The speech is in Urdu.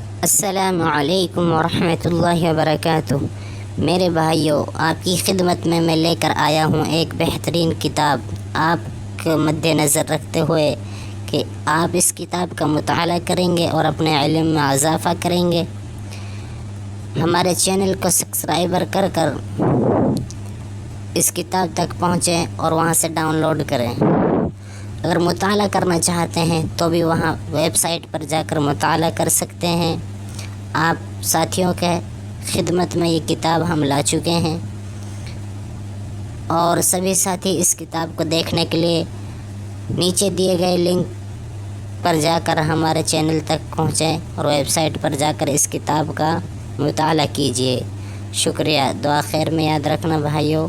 السلام علیکم ورحمۃ اللہ وبرکاتہ۔ میرے بھائیوں، آپ کی خدمت میں لے کر آیا ہوں ایک بہترین کتاب، آپ کو مد نظر رکھتے ہوئے کہ آپ اس کتاب کا مطالعہ کریں گے اور اپنے علم میں اضافہ کریں گے۔ ہمارے چینل کو سبسکرائبر کر کر اس کتاب تک پہنچیں اور وہاں سے ڈاؤن لوڈ کریں۔ اگر مطالعہ کرنا چاہتے ہیں تو بھی وہاں ویب سائٹ پر جا کر مطالعہ کر سکتے ہیں۔ آپ ساتھیوں کے خدمت میں یہ کتاب ہم لا چکے ہیں، اور سبھی ساتھی اس کتاب کو دیکھنے کے لیے نیچے دیے گئے لنک پر جا کر ہمارے چینل تک پہنچیں اور ویب سائٹ پر جا کر اس کتاب کا مطالعہ کیجیے۔ شکریہ۔ دعا خیر میں یاد رکھنا بھائیوں۔